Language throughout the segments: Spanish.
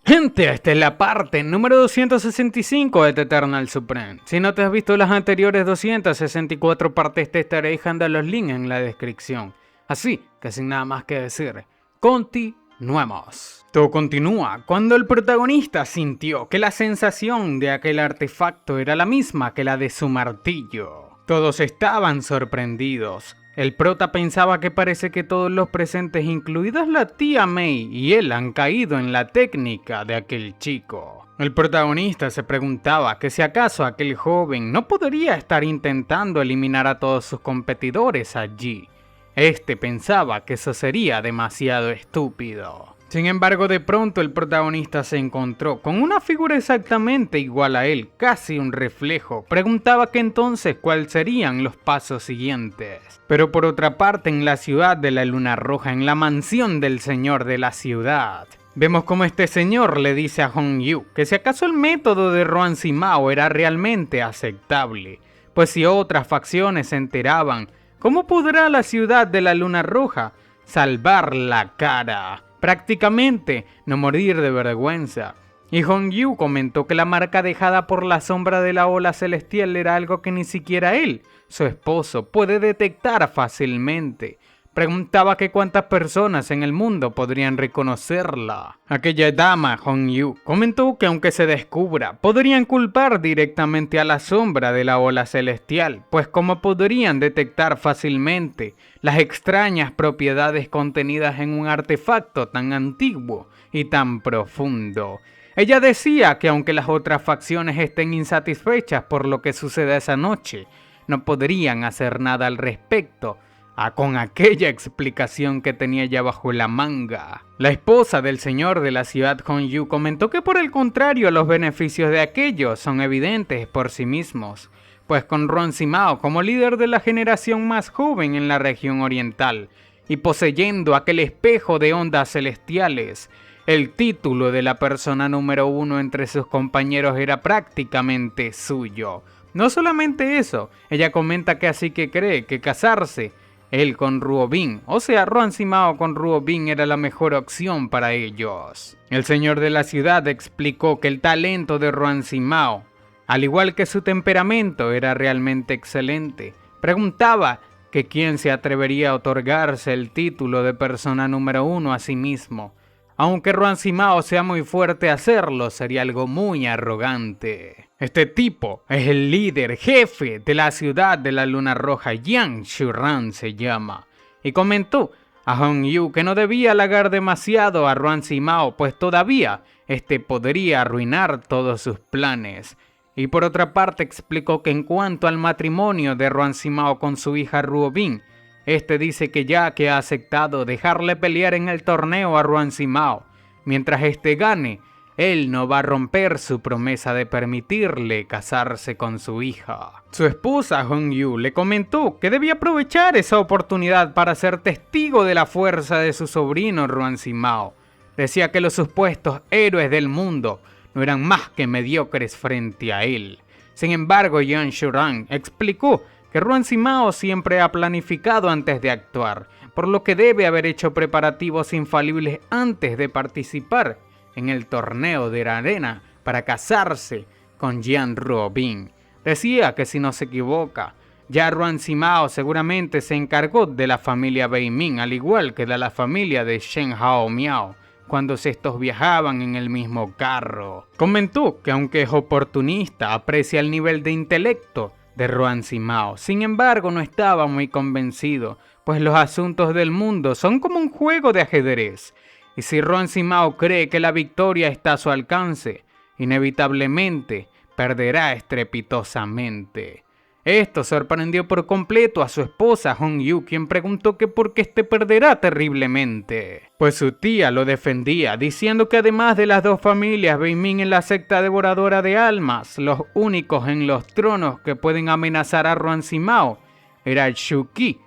Gente, esta es la parte número 265 de The Eternal Supreme. Si no te has visto las anteriores 264 partes, te estaré dejando los links en la descripción. Así que sin nada más que decir, continuemos. Todo continúa cuando el protagonista sintió que la sensación de aquel artefacto era la misma que la de su martillo. Todos estaban sorprendidos. El prota pensaba que parece que todos los presentes, incluidas la tía May y él, han caído en la técnica de aquel chico. El protagonista se preguntaba que si acaso aquel joven no podría estar intentando eliminar a todos sus competidores allí. Este pensaba que eso sería demasiado estúpido. Sin embargo, de pronto el protagonista se encontró con una figura exactamente igual a él, casi un reflejo. Preguntaba que entonces cuáles serían los pasos siguientes. Pero por otra parte, en la ciudad de la Luna Roja, en la mansión del señor de la ciudad, vemos como este señor le dice a Hong Yu que si acaso el método de Ruan Simao era realmente aceptable, pues si otras facciones se enteraban, ¿cómo podrá la ciudad de la Luna Roja salvar la cara? Prácticamente no morir de vergüenza. Y Hong Yu comentó que la marca dejada por la sombra de la ola celestial era algo que ni siquiera él, su esposo, puede detectar fácilmente. Preguntaba que cuántas personas en el mundo podrían reconocerla. Aquella dama, Hong Yu, comentó que aunque se descubra, podrían culpar directamente a la sombra de la ola celestial, pues como podrían detectar fácilmente las extrañas propiedades contenidas en un artefacto tan antiguo y tan profundo. Ella decía que aunque las otras facciones estén insatisfechas por lo que sucede esa noche, no podrían hacer nada al respecto, con aquella explicación que tenía ya bajo la manga. La esposa del señor de la ciudad, Hong Yu, comentó que por el contrario los beneficios de aquello son evidentes por sí mismos, pues con Ruan Simao como líder de la generación más joven en la región oriental y poseyendo aquel espejo de ondas celestiales, el título de la persona número 1 entre sus compañeros era prácticamente suyo. No solamente eso, ella comenta que así que cree que casarse él con Ruo Bin, o sea, Ruan Simao con Ruo Bin era la mejor opción para ellos. El señor de la ciudad explicó que el talento de Ruan Simao, al igual que su temperamento, era realmente excelente. Preguntaba que quién se atrevería a otorgarse el título de persona número 1 a sí mismo. Aunque Ruan Simao sea muy fuerte a hacerlo, sería algo muy arrogante. Este tipo es el líder jefe de la ciudad de la Luna Roja, Yang Shuran se llama, y comentó a Hong Yu que no debía halagar demasiado a Ruan Simao, pues todavía este podría arruinar todos sus planes. Y por otra parte explicó que en cuanto al matrimonio de Ruan Simao con su hija Ruo Bin, este dice que ya que ha aceptado dejarle pelear en el torneo a Ruan Simao, mientras este gane, él no va a romper su promesa de permitirle casarse con su hija. Su esposa Hong Yu le comentó que debía aprovechar esa oportunidad para ser testigo de la fuerza de su sobrino Ruan Simao. Decía que los supuestos héroes del mundo no eran más que mediocres frente a él. Sin embargo, Yang Shuran explicó que Ruan Simao siempre ha planificado antes de actuar, por lo que debe haber hecho preparativos infalibles antes de participar en el torneo de la arena para casarse con Jian Ruo Bin. Decía que si no se equivoca, ya Ruan Simao seguramente se encargó de la familia Bei Ming, al igual que de la familia de Shen Hao Miao, cuando estos viajaban en el mismo carro. Comentó que aunque es oportunista, aprecia el nivel de intelecto de Ruan Simao. Sin embargo, no estaba muy convencido, pues los asuntos del mundo son como un juego de ajedrez. Y si Ruan Simao cree que la victoria está a su alcance, inevitablemente perderá estrepitosamente. Esto sorprendió por completo a su esposa Hong Yu, quien preguntó que por qué perderá terriblemente. Pues su tía lo defendía, diciendo que además de las dos familias Bei Ming en la secta devoradora de almas, los únicos en los tronos que pueden amenazar a Ruan Simao era el Shu Qi,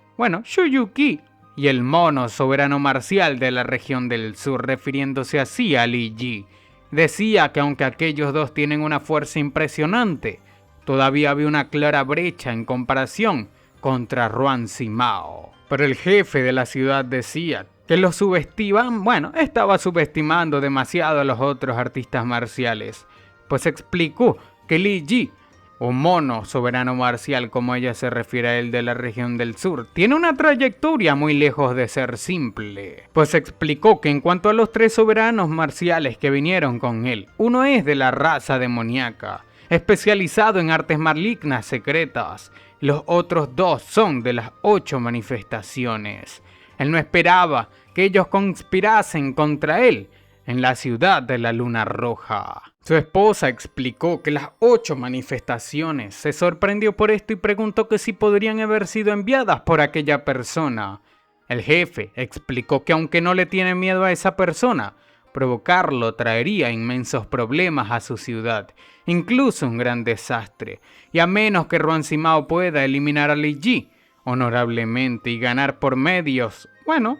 Shu Yuqi, y el mono soberano marcial de la región del sur, refiriéndose así a Li Yi. Decía que aunque aquellos dos tienen una fuerza impresionante, todavía había una clara brecha en comparación contra Ruan Simao. Pero el jefe de la ciudad decía que los subestiman, bueno, estaba subestimando demasiado a los otros artistas marciales, pues explicó que Li Ji, un mono soberano marcial como ella se refiere a él de la región del sur, tiene una trayectoria muy lejos de ser simple, pues explicó que en cuanto a los 3 soberanos marciales que vinieron con él, uno es de la raza demoníaca, especializado en artes malignas secretas, y los otros 2 son de las 8 manifestaciones. Él no esperaba que ellos conspirasen contra él en la ciudad de la Luna Roja. Su esposa explicó que las 8 manifestaciones se sorprendió por esto y preguntó que si podrían haber sido enviadas por aquella persona. El jefe explicó que aunque no le tiene miedo a esa persona, provocarlo traería inmensos problemas a su ciudad, incluso un gran desastre, y a menos que Ruan Simao pueda eliminar a Li Ji honorablemente y ganar por medios, bueno,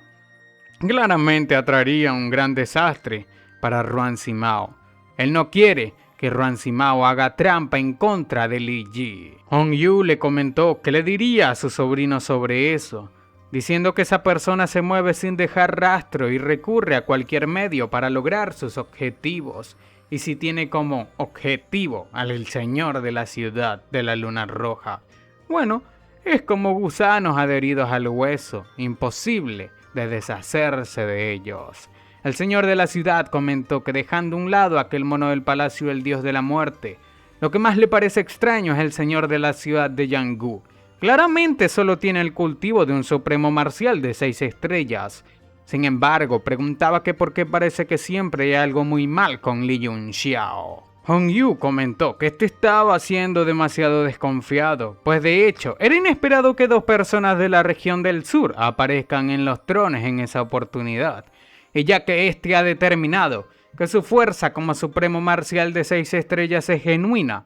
claramente atraería un gran desastre para Ruan Simao. Él no quiere que Ruan Simao haga trampa en contra de Li Ji. Hong Yu le comentó que le diría a su sobrino sobre eso, diciendo que esa persona se mueve sin dejar rastro y recurre a cualquier medio para lograr sus objetivos. Y si tiene como objetivo al señor de la ciudad de la Luna Roja, bueno, es como gusanos adheridos al hueso, imposible de deshacerse de ellos. El señor de la ciudad comentó que dejando a un lado aquel mono del palacio del dios de la muerte, lo que más le parece extraño es el señor de la ciudad de Yanggu. Claramente solo tiene el cultivo de un supremo marcial de 6 estrellas. Sin embargo, preguntaba que por qué parece que siempre hay algo muy mal con Li Yunxiao. Hong Yu comentó que este estaba siendo demasiado desconfiado, pues de hecho era inesperado que 2 personas de la región del sur aparezcan en los trones en esa oportunidad, y ya que este ha determinado que su fuerza como supremo marcial de 6 estrellas es genuina,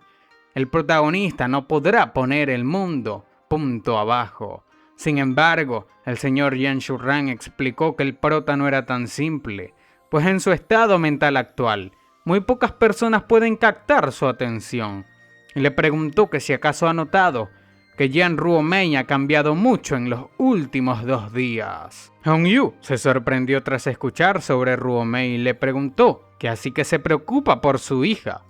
el protagonista no podrá poner el mundo punto abajo. Sin embargo, el señor Yan Shuran explicó que el prota no era tan simple, pues en su estado mental actual, muy pocas personas pueden captar su atención, y le preguntó que si acaso ha notado que Yan Ruomei ha cambiado mucho en los últimos 2 días. Hong Yu se sorprendió tras escuchar sobre Ruomei y le preguntó que así que se preocupa por su hija.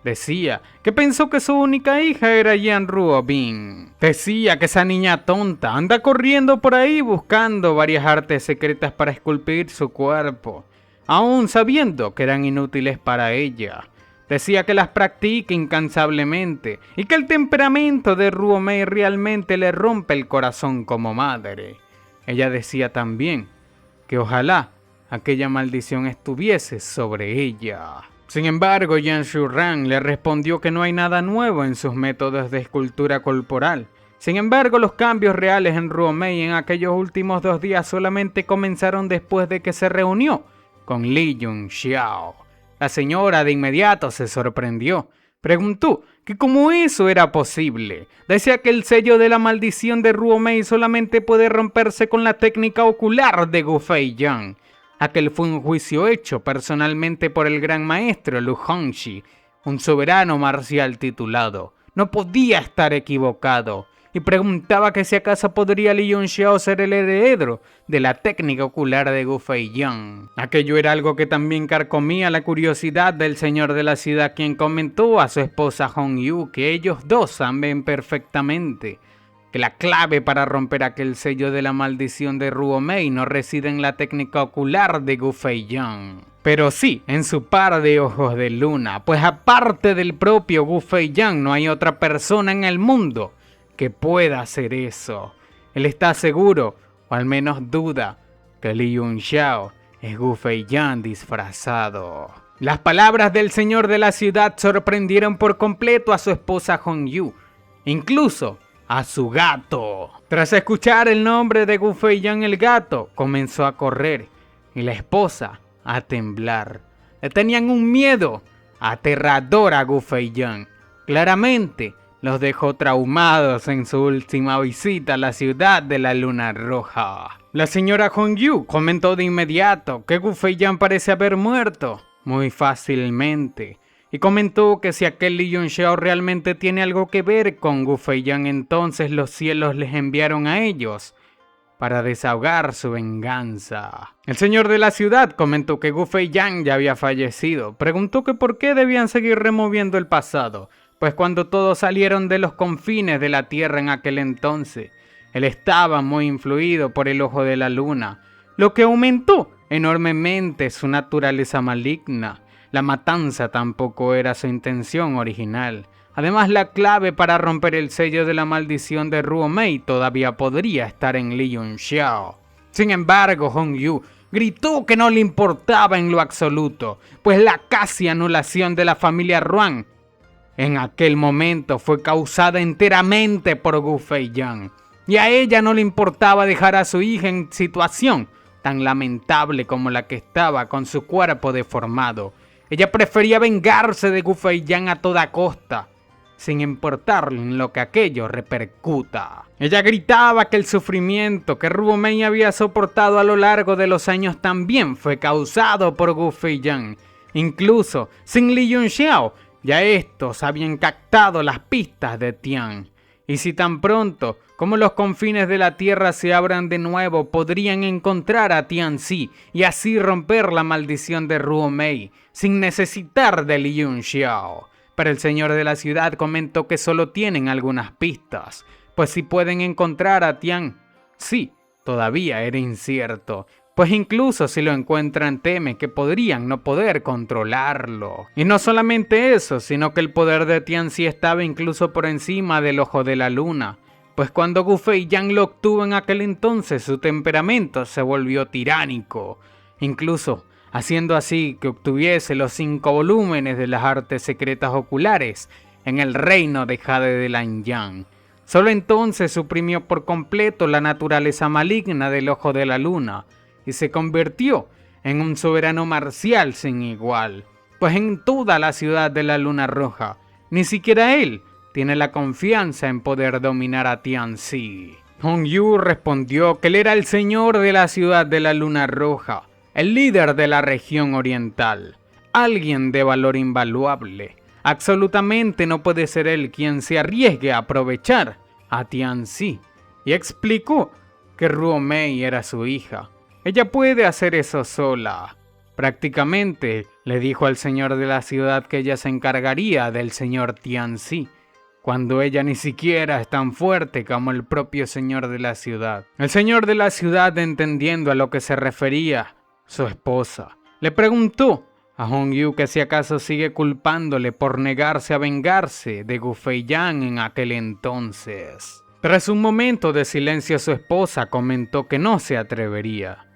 Decía que pensó que su única hija era Yan Ruobin. Decía que esa niña tonta anda corriendo por ahí buscando varias artes secretas para esculpir su cuerpo, aún sabiendo que eran inútiles para ella. Decía que las practica incansablemente y que el temperamento de Ruomei realmente le rompe el corazón como madre. Ella decía también que ojalá aquella maldición estuviese sobre ella. Sin embargo, Yan Shuran le respondió que no hay nada nuevo en sus métodos de escultura corporal. Sin embargo, los cambios reales en Ruomei en aquellos últimos 2 días solamente comenzaron después de que se reunió con Li Yunxiao. La señora de inmediato se sorprendió. Preguntó que cómo eso era posible. Decía que el sello de la maldición de Ruomei solamente puede romperse con la técnica ocular de Gu Feiyan. Aquel fue un juicio hecho personalmente por el gran maestro Lu Hongxi, un soberano marcial titulado. No podía estar equivocado. Y preguntaba que si acaso podría Li Yunxiao ser el heredero de la técnica ocular de Gu Feiyan. Aquello era algo que también carcomía la curiosidad del señor de la ciudad, quien comentó a su esposa Hong Yu que ellos 2 saben perfectamente que la clave para romper aquel sello de la maldición de Ruomei no reside en la técnica ocular de Gu Feiyan, pero sí en su par de ojos de luna, pues aparte del propio Gu Feiyan no hay otra persona en el mundo que pueda hacer eso. Él está seguro, o al menos duda, que Li Yunxiao es Gu Feiyan disfrazado. Las palabras del señor de la ciudad sorprendieron por completo a su esposa Hong Yu, incluso a su gato. Tras escuchar el nombre de Gu Feiyan, el gato comenzó a correr y la esposa a temblar. Le tenían un miedo aterrador a Gu Feiyan. Claramente los dejó traumados en su última visita a la ciudad de la Luna Roja. La señora Hong Yu comentó de inmediato que Gu Feiyan parece haber muerto muy fácilmente, y comentó que si aquel Li Yunxiao realmente tiene algo que ver con Gu Feiyan, entonces los cielos les enviaron a ellos para desahogar su venganza. El señor de la ciudad comentó que Gu Feiyan ya había fallecido. Preguntó que por qué debían seguir removiendo el pasado, pues cuando todos salieron de los confines de la tierra en aquel entonces, él estaba muy influido por el ojo de la luna, lo que aumentó enormemente su naturaleza maligna. La matanza tampoco era su intención original. Además, la clave para romper el sello de la maldición de Ruo Mei todavía podría estar en Li Yunxiao. Sin embargo, Hong Yu gritó que no le importaba en lo absoluto, pues la casi anulación de la familia Ruan en aquel momento fue causada enteramente por Gu Feiyan, y a ella no le importaba dejar a su hija en situación tan lamentable como la que estaba con su cuerpo deformado. Ella prefería vengarse de Gu Feiyan a toda costa, sin importarle en lo que aquello repercuta. Ella gritaba que el sufrimiento que Ruo Mei había soportado a lo largo de los años también fue causado por Gu Feiyan. Incluso sin Li Yunxiao, ya estos habían captado las pistas de Tian. Y si tan pronto como los confines de la tierra se abran de nuevo, podrían encontrar a Tianzi y así romper la maldición de Ruo Mei, sin necesitar de Li Yunxiao. Pero el señor de la ciudad comentó que solo tienen algunas pistas, pues si pueden encontrar a Tian, sí, todavía era incierto, pues incluso si lo encuentran teme que podrían no poder controlarlo. Y no solamente eso, sino que el poder de Tianzi estaba incluso por encima del ojo de la luna, pues cuando Gu Feiyan lo obtuvo en aquel entonces su temperamento se volvió tiránico, incluso haciendo así que obtuviese los 5 volúmenes de las artes secretas oculares en el reino de Jade de Lanyang. Solo entonces suprimió por completo la naturaleza maligna del ojo de la luna y se convirtió en un soberano marcial sin igual, pues en toda la ciudad de la Luna Roja, ni siquiera él tiene la confianza en poder dominar a Tianzi. Hong Yu respondió que él era el señor de la ciudad de la Luna Roja, el líder de la región oriental, alguien de valor invaluable. Absolutamente no puede ser él quien se arriesgue a aprovechar a Tianzi. Y explicó que Ruo Mei era su hija. Ella puede hacer eso sola. Prácticamente le dijo al señor de la ciudad que ella se encargaría del señor Tianzi, cuando ella ni siquiera es tan fuerte como el propio señor de la ciudad. El señor de la ciudad, entendiendo a lo que se refería su esposa, le preguntó a Hong Yu que si acaso sigue culpándole por negarse a vengarse de Gu Feiyan en aquel entonces. Tras un momento de silencio, su esposa comentó que no se atrevería,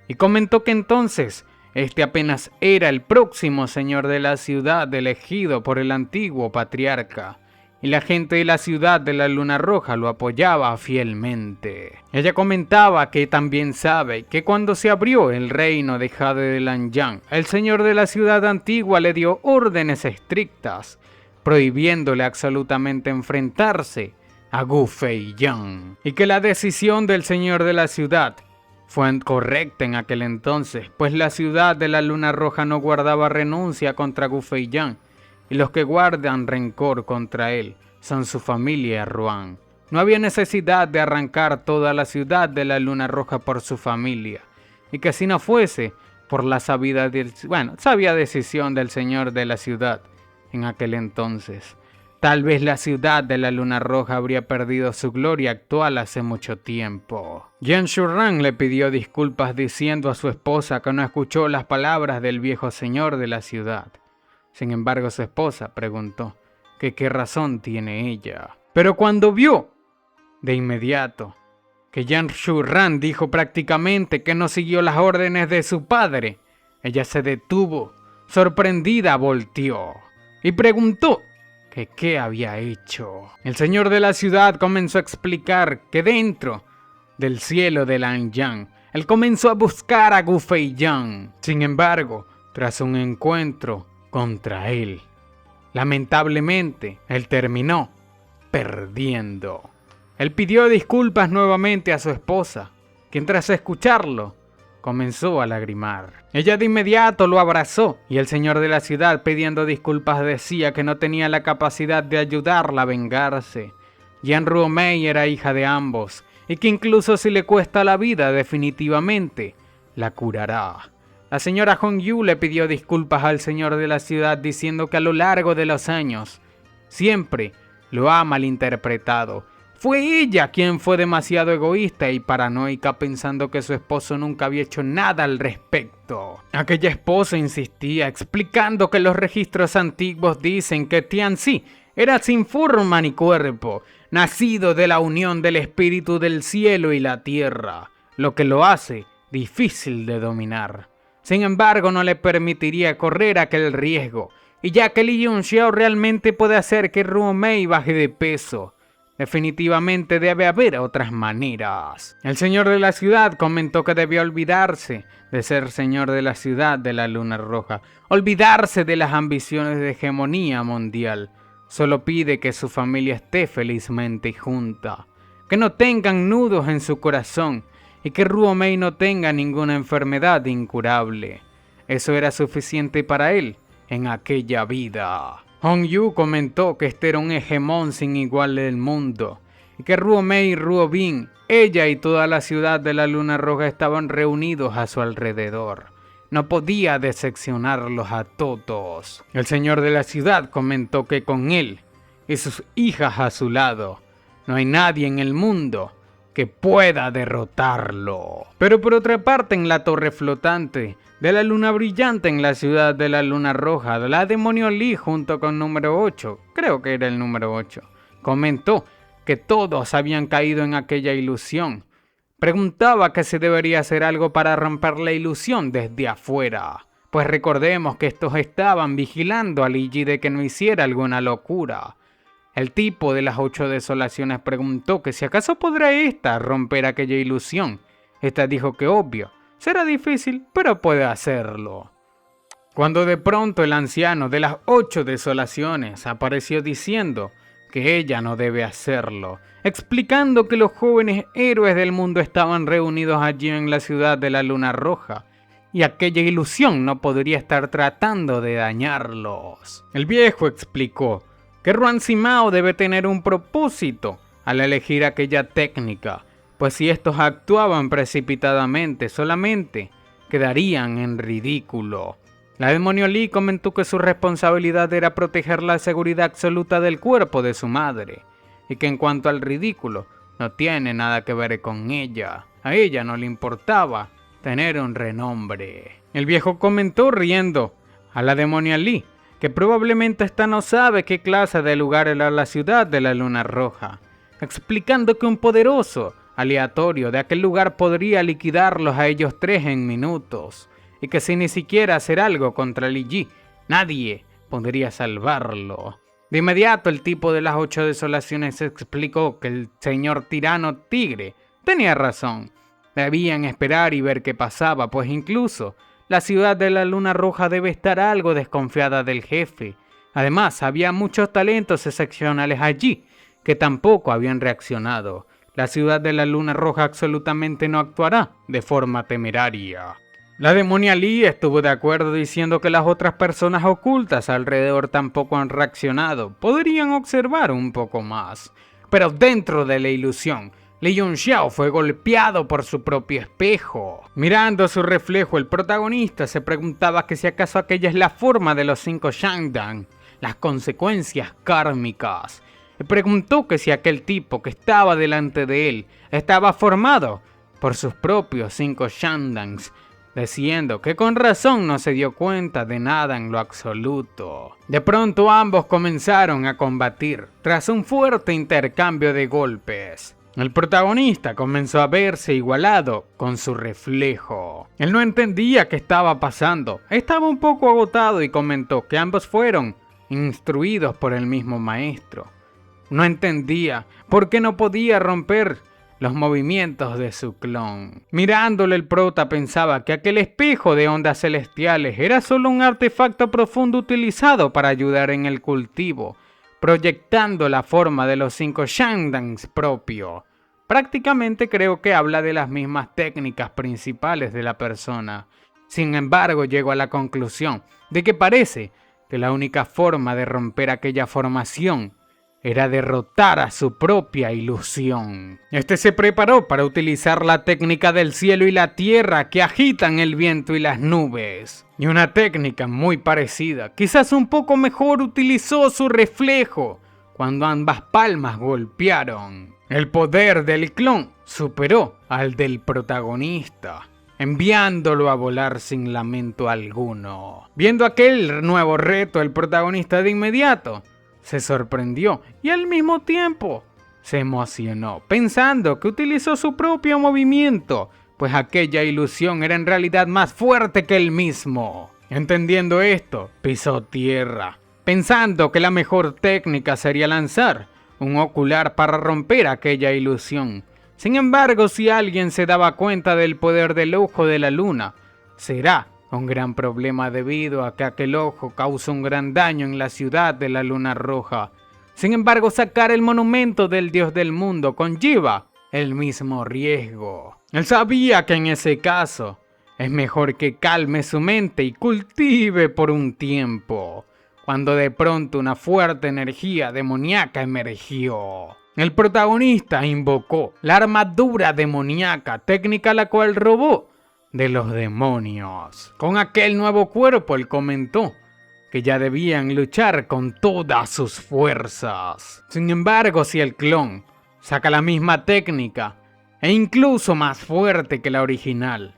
y comentó que entonces este apenas era el próximo señor de la ciudad elegido por el antiguo patriarca, y la gente de la ciudad de la Luna Roja lo apoyaba fielmente. Ella comentaba que también sabe que cuando se abrió el reino de Jade de Lanyang, el señor de la ciudad antigua le dio órdenes estrictas, prohibiéndole absolutamente enfrentarse a Gu Feiyan, y que la decisión del señor de la ciudad fue correcta en aquel entonces, pues la ciudad de la Luna Roja no guardaba renuncia contra Gu Feiyan, y los que guardan rencor contra él son su familia Ruan. No había necesidad de arrancar toda la ciudad de la Luna Roja por su familia, y que si no fuese por la sabia decisión del señor de la ciudad en aquel entonces, tal vez la ciudad de la Luna Roja habría perdido su gloria actual hace mucho tiempo. Yan Shuran le pidió disculpas diciendo a su esposa que no escuchó las palabras del viejo señor de la ciudad. Sin embargo, su esposa preguntó que qué razón tiene ella. Pero cuando vio de inmediato que Yan Shuran dijo prácticamente que no siguió las órdenes de su padre, ella se detuvo, sorprendida volteó y preguntó que qué había hecho. El señor de la ciudad comenzó a explicar que dentro del cielo de Lanyang, él comenzó a buscar a Gu Feiyan. Sin embargo, tras un encuentro contra él, lamentablemente, él terminó perdiendo. Él pidió disculpas nuevamente a su esposa, quien tras escucharlo, comenzó a lagrimar. Ella de inmediato lo abrazó y el señor de la ciudad, pidiendo disculpas, decía que no tenía la capacidad de ayudarla a vengarse. Yan Ruo Mei era hija de ambos y que incluso si le cuesta la vida definitivamente, la curará. La señora Hong-yu le pidió disculpas al señor de la ciudad diciendo que a lo largo de los años siempre lo ha malinterpretado. Fue ella quien fue demasiado egoísta y paranoica pensando que su esposo nunca había hecho nada al respecto. Aquella esposa insistía explicando que los registros antiguos dicen que Tianzi era sin forma ni cuerpo, nacido de la unión del espíritu del cielo y la tierra, lo que lo hace difícil de dominar. Sin embargo, no le permitiría correr aquel riesgo, y ya que Li Yunxiao realmente puede hacer que Ruo Mei baje de peso, definitivamente debe haber otras maneras. El señor de la ciudad comentó que debía olvidarse de ser señor de la ciudad de la Luna Roja, olvidarse de las ambiciones de hegemonía mundial. Solo pide que su familia esté felizmente junta, que no tengan nudos en su corazón y que Ruo Mei no tenga ninguna enfermedad incurable. Eso era suficiente para él en aquella vida. Hong-yu comentó que este era un hegemón sin igual del mundo y que Ruo Mei y Ruo Bin, ella y toda la ciudad de la Luna Roja estaban reunidos a su alrededor. No podía decepcionarlos a todos. El señor de la ciudad comentó que con él y sus hijas a su lado, no hay nadie en el mundo que pueda derrotarlo. Pero por otra parte, en la torre flotante de la luna brillante en la ciudad de la Luna Roja, la demonio Li junto con número 8, creo que era el número 8, comentó que todos habían caído en aquella ilusión. Preguntaba que si debería hacer algo para romper la ilusión desde afuera, pues recordemos que estos estaban vigilando a Li Yi de que no hiciera alguna locura. El tipo de las 8 desolaciones preguntó que si acaso podrá esta romper aquella ilusión. Esta dijo que obvio, será difícil, pero puede hacerlo. Cuando de pronto el anciano de las 8 desolaciones apareció diciendo que ella no debe hacerlo, explicando que los jóvenes héroes del mundo estaban reunidos allí en la ciudad de la Luna Roja, y aquella ilusión no podría estar tratando de dañarlos. El viejo explicó que Ruan Simao debe tener un propósito al elegir aquella técnica, pues si estos actuaban precipitadamente solamente quedarían en ridículo. La demonio Li comentó que su responsabilidad era proteger la seguridad absoluta del cuerpo de su madre, y que en cuanto al ridículo, no tiene nada que ver con ella. A ella no le importaba tener un renombre. El viejo comentó riendo a la demonia Li que probablemente esta no sabe qué clase de lugar era la ciudad de la Luna Roja, explicando que un poderoso aleatorio de aquel lugar podría liquidarlos a ellos tres en minutos, y que sin ni siquiera hacer algo contra Li Yi, nadie podría salvarlo. De inmediato el tipo de las 8 desolaciones explicó que el señor tirano tigre tenía razón. Debían esperar y ver qué pasaba, pues incluso la ciudad de la Luna Roja debe estar algo desconfiada del jefe. Además, había muchos talentos excepcionales allí que tampoco habían reaccionado. La ciudad de la Luna Roja absolutamente no actuará de forma temeraria. La demonia Li estuvo de acuerdo diciendo que las otras personas ocultas alrededor tampoco han reaccionado. Podrían observar un poco más. Pero dentro de la ilusión, Li Yunxiao fue golpeado por su propio espejo. Mirando su reflejo, el protagonista se preguntaba que si acaso aquella es la forma de los 5 Shangdang, las consecuencias kármicas. Y preguntó que si aquel tipo que estaba delante de él estaba formado por sus propios 5 Shangdangs, diciendo que con razón no se dio cuenta de nada en lo absoluto. De pronto ambos comenzaron a combatir, tras un fuerte intercambio de golpes. El protagonista comenzó a verse igualado con su reflejo. Él no entendía qué estaba pasando, estaba un poco agotado y comentó que ambos fueron instruidos por el mismo maestro. No entendía por qué no podía romper los movimientos de su clon. Mirándole, el prota pensaba que aquel espejo de ondas celestiales era solo un artefacto profundo utilizado para ayudar en el cultivo, proyectando la forma de los 5 Shangdangs propio. Prácticamente creo que habla de las mismas técnicas principales de la persona. Sin embargo, llego a la conclusión de que parece que la única forma de romper aquella formación era derrotar a su propia ilusión. Este se preparó para utilizar la técnica del cielo y la tierra que agitan el viento y las nubes. Y una técnica muy parecida, quizás un poco mejor, utilizó su reflejo cuando ambas palmas golpearon. El poder del clon superó al del protagonista, enviándolo a volar sin lamento alguno. Viendo aquel nuevo reto, el protagonista de inmediato se sorprendió y al mismo tiempo se emocionó, pensando que utilizó su propio movimiento, pues aquella ilusión era en realidad más fuerte que él mismo. Entendiendo esto, pisó tierra, pensando que la mejor técnica sería lanzar un ocular para romper aquella ilusión. Sin embargo, si alguien se daba cuenta del poder del ojo de la luna, será un gran problema debido a que aquel ojo causa un gran daño en la ciudad de la Luna Roja. Sin embargo, sacar el monumento del dios del mundo conlleva el mismo riesgo. Él sabía que en ese caso es mejor que calme su mente y cultive por un tiempo, cuando de pronto una fuerte energía demoníaca emergió. El protagonista invocó la armadura demoníaca, técnica la cual robó de los demonios. Con aquel nuevo cuerpo, él comentó que ya debían luchar con todas sus fuerzas. Sin embargo, si el clon saca la misma técnica e incluso más fuerte que la original,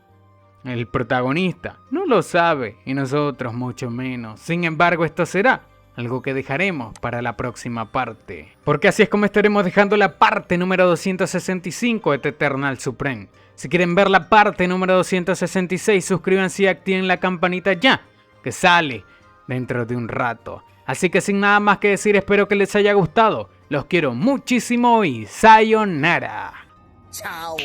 el protagonista no lo sabe y nosotros mucho menos. Sin embargo, esto será algo que dejaremos para la próxima parte, porque así es como estaremos dejando la parte número 265 de The Eternal Supreme. Si quieren ver la parte número 266, suscríbanse y activen la campanita ya, que sale dentro de un rato. Así que sin nada más que decir, espero que les haya gustado. Los quiero muchísimo y sayonara. Chao.